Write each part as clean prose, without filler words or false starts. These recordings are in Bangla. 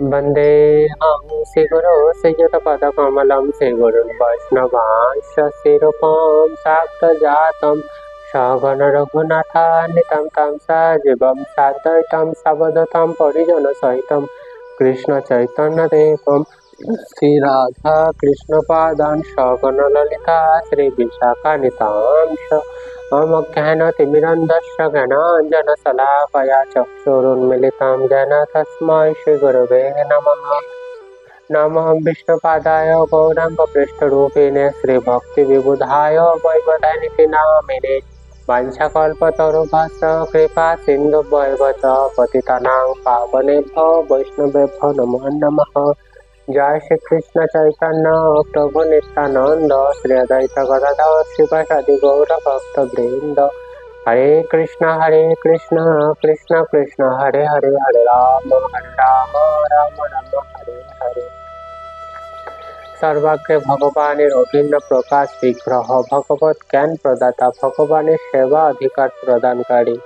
वन्देऽहं श्रीगुरो श्रीयुतपदकमलं श्रीगुरुन् वैष्णवांश्च श्रीरूपं साग्रजातं सगणरघुनाथान्वितं तं सजीवं साद्वैतं सावधूतं परिजनसहितं कृष्णचैतन्यदेवं श्रीराधा कृष्णपादान् सगणललिता श्रीविशाखान्वितांश्च मम ज्ञानतिमिरन्धस्य ज्ञानाञ्जनशलाकया चक्षुरुन्मीलितं येन तस्मै श्रीगुरवे नमः। नमः विष्णुपादाय गौराङ्गपृष्ठरूपिणे श्रीभक्तिविबुधाय वैवदानिति नामिने वाञ्छाकल्पतरुभ्यश्च कृपासिन्धुभ्यैव च पतितानां पावनेभ्यो वैष्णवेभ्यो नमो नमः। जय श्री कृष्ण चैतन्य प्रभु नित्यानंद श्री अद्वैत गदाधर शिवासादि गौर भक्त वृंद हरे कृष्ण कृष्ण कृष्ण हरे हरे हरे राम राम राम हरे हरे। सर्वाग्रे भगवानेर अभिन्न प्रकाश विग्रह भगवत ज्ञान प्रदाता भगवानेर सेवा अधिकार प्रदानकारी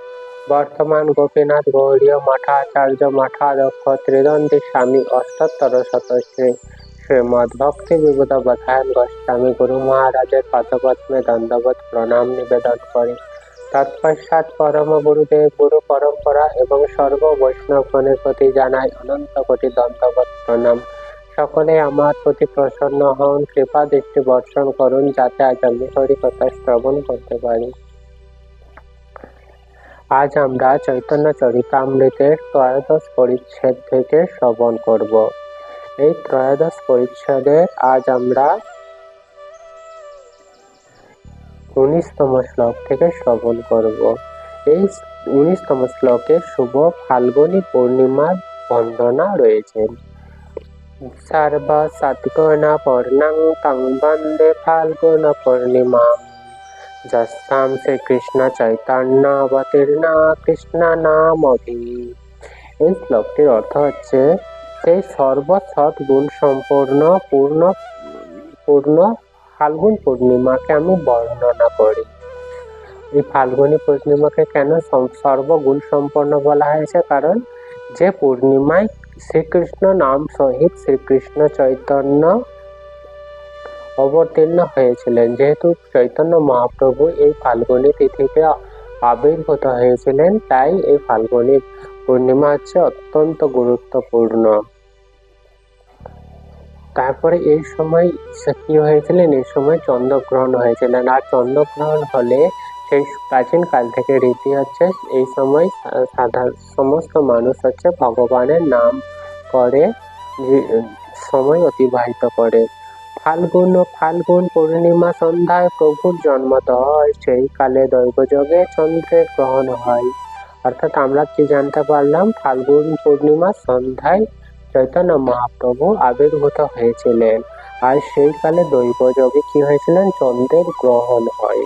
बर्तमान गोपीनाथ गौड़ीय मठाचार्य मठाध्यक्ष त्रिदंडी स्वामी अष्टोत्तर शतश्री श्रीमद् भक्ति विबुध बधायन गोस्वामी गुरु महाराजेर पादपद्मे दंडवत प्रणाम निवेदन करी तत्पश्चात परम गुरुदेव गुरु परम्परा एवं सर्व वैष्णवगणेर प्रति जानाई अनंत कोटि दंडवत प्रणाम। सकले आमार प्रति प्रसन्न हन कृपा दृष्टि बर्षण करुन जाते आज आमि हरिकथा श्रवण करते पारी। आज आमरा चैतन्य चरितामृतेर त्रयोदश परिच्छेद थेके श्रवण करब। এই ত্রয়োদশ পরিচ্ছেদের আজ আমরা 19তম শ্লোক থেকে শ্রবণ করব। এই 19তম শ্লোকে শুভ ফাল্গুনী পূর্ণিমার বন্দনা রয়েছে। सर्व सद्गुण पूर्णं तं वन्दे फाल्गुन पूर्णिमा जस्तां श्री कृष्ण चैतन्यावतीर्णा कृष्ण नामभि। এই শ্লোকটির অর্থ হচ্ছে সেই সর্বসৎ গুণ সম্পন্ন পূর্ণ ফাল্গুন পূর্ণিমাকে আমি বর্ণনা করি। এই ফাল্গুনী পূর্ণিমাকে কেন সর্বগুণ সম্পন্ন বলা হয়েছে? কারণ যে পূর্ণিমায় শ্রীকৃষ্ণ নাম সহিত শ্রীকৃষ্ণ চৈতন্য অবতীর্ণ হয়েছিলেন, যেহেতু চৈতন্য মহাপ্রভু এই ফাল্গুনী তিথিতে আবির্ভূত হয়েছিলেন, তাই এই ফাল্গুনী পূর্ণিমা হচ্ছে অত্যন্ত গুরুত্বপূর্ণ। তারপরে এই সময় কি হয়েছিলেন? এই সময় চন্দ্রগ্রহণ হয়েছিলেন, আর চন্দ্রগ্রহণ হলে সেই প্রাচীন কাল থেকে রীতি হচ্ছে এই সময় সমস্ত মানুষ হচ্ছে ভগবানের নাম করে সময় অতিবাহিত করে। ফাল্গুন পূর্ণিমা সন্ধ্যায় প্রভুর জন্মত হয়, সেই কালে দৈবযোগে চন্দ্রের গ্রহণ হয়। অর্থাৎ আমরা কি জানতে পারলাম? ফাল্গুন পূর্ণিমা সন্ধ্যায় চৈতন্য মহাপ্রভু আবির্ভূত হয়েছিলেন, আর সেই কালে দৈবযোগে কি হয়েছিলেন? চন্দ্রের গ্রহণ হয়।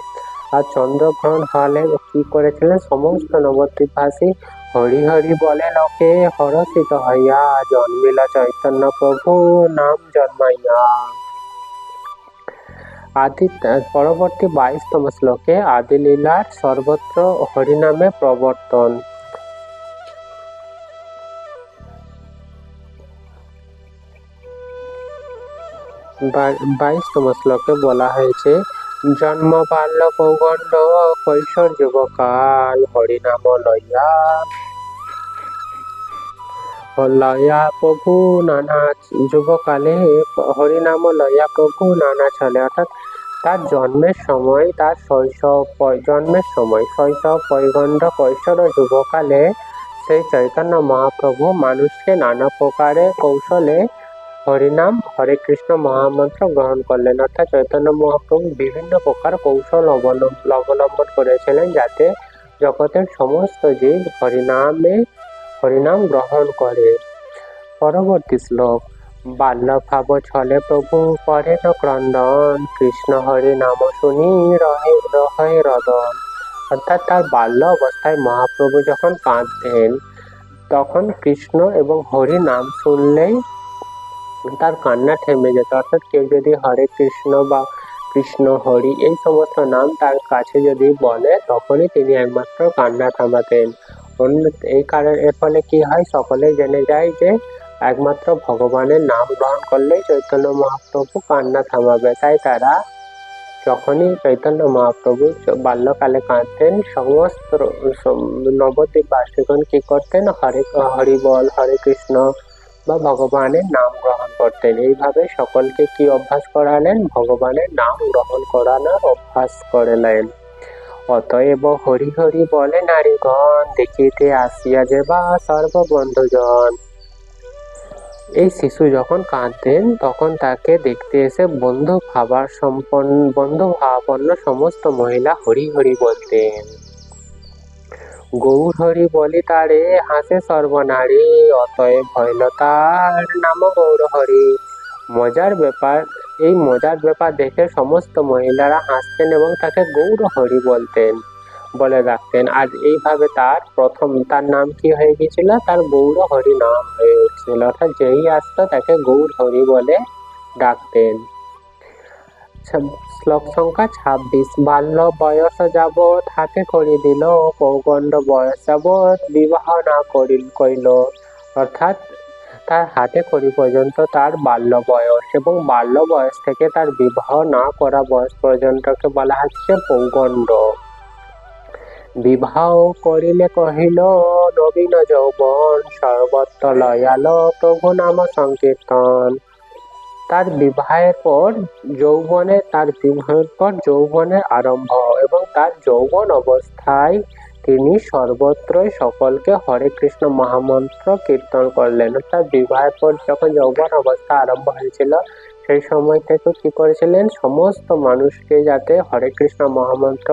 আর চন্দ্রগ্রহণ হলে কি করেছিলেন? সমস্ত নবদ্বীপবাসী হরি হরি বলে লোকে হরষিত হইয়া জন্মিল চৈতন্য প্রভু নাম জন্মাইয়া। পরবর্তী 22তম শ্লোকে আদিলীলার সর্বত্র হরিনামে প্রবর্তন। 22তম শ্লোকে বলা হয়েছে জন্ম বাল্য পৌগণ্ড কৈশোর যুবকাল হরিনাম লয়া প্রভু নানা যুবকালে হরিনাম লয়া প্রভু নানা চলে। অর্থাৎ তার জন্মের সময়, তার শৈশব পৈগণ্ড কৈশোর ও যুবকালে সেই চৈতন্য মহাপ্রভু মানুষকে নানা প্রকারে কৌশলে হরিনাম হরে কৃষ্ণ মহামন্ত্র গ্রহণ করলেন। অর্থাৎ চৈতন্য মহাপ্রভু বিভিন্ন প্রকার কৌশল অবলম্বন করেছিলেন যাতে জগতের সমস্ত জীব হরিনাম গ্রহণ করে। পরবর্তী শ্লোক বাল্যভাব ছলে প্রভু করেন ক্রন্দন কৃষ্ণ হরি নাম শুনি রহে রদন। অর্থাৎ তার বাল্য অবস্থায় মহাপ্রভু যখন কাঁদতেন, তখন কৃষ্ণ এবং হরি নাম শুনলেই তার কান্না থেমে যেত। অর্থাৎ কেউ যদি হরে কৃষ্ণ বা কৃষ্ণ হরি এই সমস্ত নাম তার কাছে যদি বলে, তখনই তিনি একমাত্র কান্না থামাতেন। এর ফলে কি হয়? সকলে জেনে যায় যে একমাত্র ভগবানের নাম গ্রহণ করলেই চৈতন্য মহাপ্রভু কান্না থামাবে। তাই তারা যখনই চৈতন্য মহাপ্রভু বাল্যকালে কাঁদতেন, সমস্ত নবদ্বীপ বাসীগণ কি করতেন? হরি বল, হরে কৃষ্ণ বা ভগবানের নাম গ্রহণ করতেন। এইভাবে সকলকে কি অভ্যাস করালেন? ভগবানের নাম গ্রহণ করানোর অভ্যাস করলেন। অতএব হরি হরি বলে নারীগণ, দেখিতে আসিয়া যে বা সর্ববন্ধুজন। এই শিশু যখন কাঁদতেন তখন তাকে দেখতে এসে বন্ধু ভাবাপন্ন সমস্ত মহিলা হরি হরি বলতেন। গৌর হরি বলি তারে, হাসে সর্বনারী, অতএব হইল তার নাম গৌর হরি। এই মজার ব্যাপার দেখে সমস্ত মহিলারা হাসতেন এবং তাকে গৌর হরি বলে ডাকতেন। আর এইভাবে তার নাম কি হয়ে গেছিল? তার গৌর হরি নাম হয়ে উঠছিল। অর্থাৎ যেই আসতো তাকে গৌর হরি বলে ডাকতেন। শ্লোক সংখ্যা 26। বাল্য বয়স যাবৎ হাতে করি দিল, পৌগণ্ড বয়স যাবৎ বিবাহ না কইল। অর্থাৎ তার হাতে করি পর্যন্ত তার বাল্য বয়স, এবং বাল্য বয়স থেকে তার বিবাহ না করা বয়স পর্যন্তকে বলা হচ্ছে পৌগণ্ড। বিবাহ করিলে কহিল নবীন যৌবন, সর্বত্র লয়াল প্রভু নাম সংকীর্তন। তার বিবাহের পর যৌবনের আরম্ভ, এবং তার যৌবন অবস্থায় তিনি সর্বত্রই সকলকে হরে কৃষ্ণ মহামন্ত্র কীর্তন করলেন। অর্থাৎ বিবাহের পর যখন যৌবন অবস্থা আরম্ভ হয়েছিল, সেই সময় থেকে কি করেছিলেন? সমস্ত মানুষকে যাতে হরে কৃষ্ণ মহামন্ত্র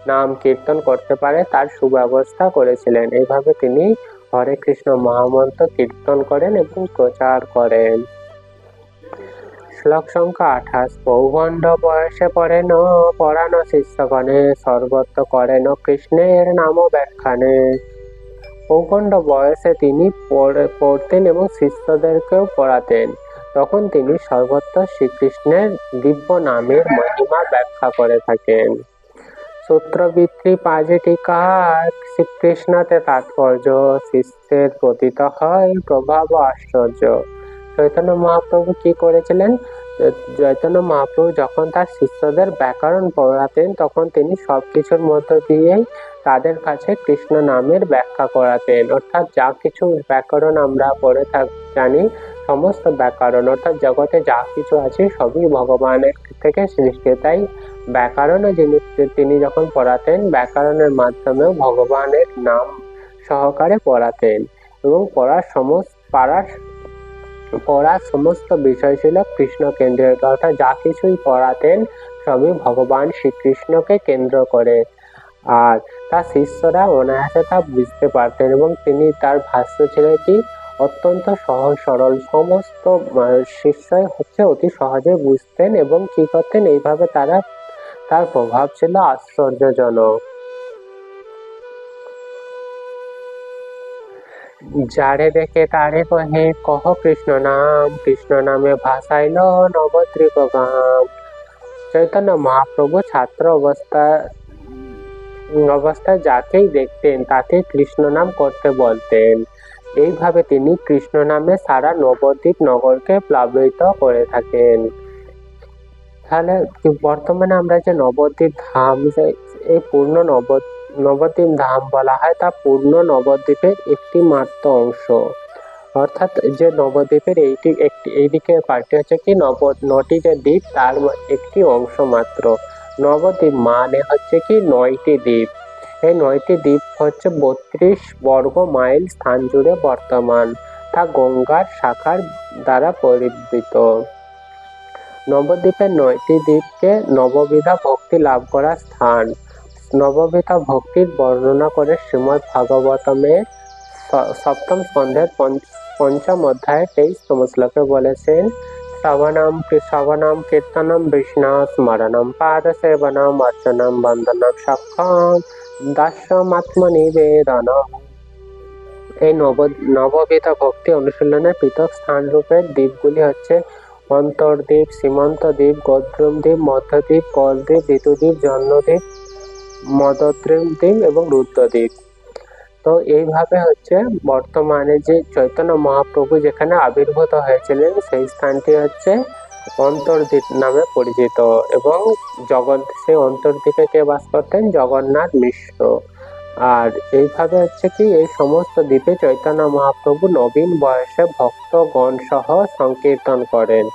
নাম কীর্তন করতে পারে তার সুব্যবস্থা করেছিলেন। এইভাবে তিনি হরে কৃষ্ণ মহামন্ত্র কীর্তন করেন এবং প্রচার করেন। শ্লোক সংখ্যা 28। পৌগণ্ড বয়সে পরাণ শিষ্যগণে, সর্বত্র করেন কৃষ্ণের নাম ব্যাখ্যানে। পৌগণ্ড বয়সে তিনি পড়তেন এবং শিষ্যদেরকেও পড়াতেন। তখন তিনি সর্বত্র শ্রীকৃষ্ণের দিব্য নামের মহিমা ব্যাখ্যা করে থাকেন। সূত্রবৃত্তি 5 টিকা। শ্রীকৃষ্ণতে তাৎপর্য, শিষ্যের প্রতীত হয় প্রভাব আশ্চর্য। চৈতন্য মহাপ্রভু কি করেছিলেন? চৈতন্য মহাপ্রভু যখন তার শিষ্যদের ব্যাকরণ পড়াতেন, তখন তিনি সবকিছুর মধ্য দিয়েই তাদের কাছে কৃষ্ণ নামের ব্যাখ্যা করাতেন। অর্থাৎ যা কিছু ব্যাকরণ আমরা পড়ে জানি, সমস্ত ব্যাকরণ অর্থাৎ জগতে যা কিছু আছে সবই ভগবানের থেকে সৃষ্টি। তাই ব্যাকরণ জিনিস তিনি যখন পড়াতেন, ব্যাকরণের মাধ্যমেও ভগবানের নাম সহকারে পড়াতেন, এবং পড়ার সমস্ত বিষয় ছিল কৃষ্ণ কেন্দ্রিক। অর্থাৎ যা কিছুই পড়াতেন সবই ভগবান শ্রীকৃষ্ণকে কেন্দ্র করে। আর তার শিষ্যরা অনায়াসে তা বুঝতে পারতেন, এবং তিনি তার ভাষ্য ছিল কি অত্যন্ত সহজ সরল। সমস্ত শিষ্যই অতি সহজে বুঝতেন এবং কি করতেন, এইভাবে তার প্রভাব ছিল আশ্চর্যজনক। যারে দেখে তারে কহে কহ কৃষ্ণ নাম, কৃষ্ণ নামে ভাসাইল নবদ্বীপ গাম। চৈতন্য মহাপ্রভু ছাত্র অবস্থায় যাকেই দেখতেন তাকে কৃষ্ণ নাম করতে বলতেন। এইভাবে তিনি কৃষ্ণ নামে সারা নবদ্বীপ নগরকে প্লাবিত করে থাকেন। তাহলে বর্তমানে আমরা যে নবদ্বীপ ধাম, এই পূর্ণ নবদ্বীপ ধাম বলা হয়, তা পূর্ণ নবদ্বীপের একটি মাত্র অংশ। অর্থাৎ যে নবদ্বীপের এইদিকে পার্টি হচ্ছে কি 9টি যে দ্বীপ, তার একটি অংশ মাত্র। নবদ্বীপ মানে হচ্ছে কি 9টি দ্বীপ। এই 9টি দ্বীপ হচ্ছে 32 বর্গ মাইল স্থান জুড়ে বর্তমান। তা গঙ্গার শাখার দ্বারা পরিবৃত। নবদ্বীপের 9টি দ্বীপকে নববিধা ভক্তি লাভ করার স্থান। নববিধা ভক্তির বর্ণনা করে শ্রীমদ্ ভাগবতমের 7ম স্কন্ধের 5ম অধ্যায়ে 23তম শ্লোকে বলেছেন, শ্রবণম কীর্তনম বিষ্ণু স্মরণম পাদ সেবনম অর্চনম বন্দনম সক্ষম দাস্যমাত্মনিবেদনম। এই নববিধা ভক্তি অনুশীলনের পৃথক স্থান রূপের দ্বীপগুলি হচ্ছে অন্তর্দ্বীপ, সীমন্ত দ্বীপ, গোদ্রুম দ্বীপ, মধ্যদ্বীপ, কলদ্বীপ, ঋতুদ্বীপ, জন্মদ্বীপ, মদদ্রীম দ্বীপ এবং রুদ্রদ্বীপ। তো এইভাবে হচ্ছে বর্তমানে যে চৈতন্য মহাপ্রভু যেখানে আবির্ভূত হয়েছিলেন সেই স্থানটি হচ্ছে অন্তর্দ্বীপ নামে পরিচিত। এবং সেই অন্তর্দ্বীপে কে বাস করতেন? জগন্নাথ মিশ্র। আর এইভাবে হচ্ছে কি এই সমস্ত দ্বীপে চৈতন্য মহাপ্রভু নবীন বয়সে ভক্তগণ সহ সংকীর্তন করেন।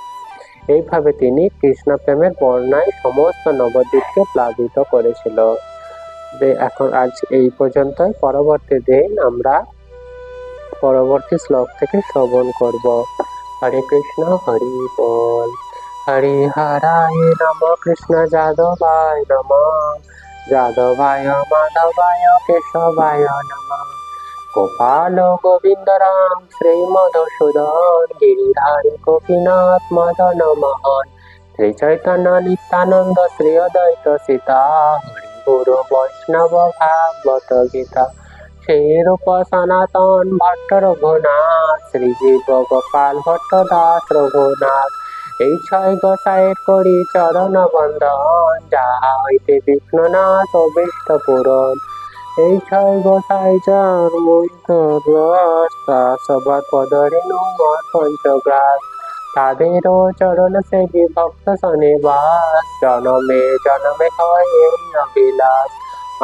এইভাবে তিনি কৃষ্ণ প্রেমের বন্যায় সমস্ত নবদ্বীপকে প্লাবিত করেছিল। এখন আজ এই পর্যন্তই। পরবর্তী দিন আমরা পরবর্তী শ্লোক থেকে শ্রবণ করব। হরে কৃষ্ণ, হরি বল। হরি হরায় নম, কৃষ্ণ যাদবায় নম, যাদবায় মাধবায় কেশবায় নম, গোপাল গোবিন্দ রাম শ্রী মধুসূদন, গিরিধারী গোপীনাথ মদন মোহন, শ্রী চৈতন্য নিত্যানন্দ শ্রী অদ্বৈত সীতা, হরি গুরু বৈষ্ণব ভাগবত গীতা, শ্রী রূপ সনাতন ভট্ট রঘুনাথ, শ্রী জীব গোপাল ভট্ট দাস রঘুনাথ, এই ছয় গোসাইয়ের করি চরণ বন্দন, যাহা হইতে বিঘ্ন নাশ অভীষ্ট পূরণ। এই ছয় গোসাই যার মহিষ সবার পদরেণু মঠ পঞ্চগ্রাস, তাদেরও চরণ সেবী ভক্ত শনিবাস, জনমে জনমে হয় এই অবিলাস,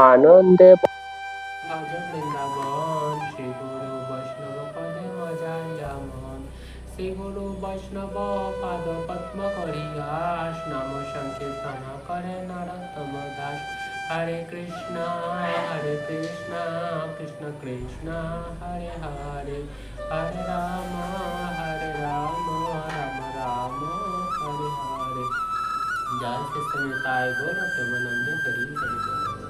আনন্দে ভজ বৃন্দাবন, শ্রী গুরু বৈষ্ণব পদে মজায় যেমন, শ্রী গুরু বৈষ্ণব পাদ পদ্ম করিয়াস, নাম সংকীর্তন করে নরোত্তম দাস। হরে কৃষ্ণ কৃষ্ণ কৃষ্ণ হরে হরে, হরে রাম রাম রাম হরে হরে। জয় শ্রী নিতাই গৌর প্রেমানন্দে হরি হরি।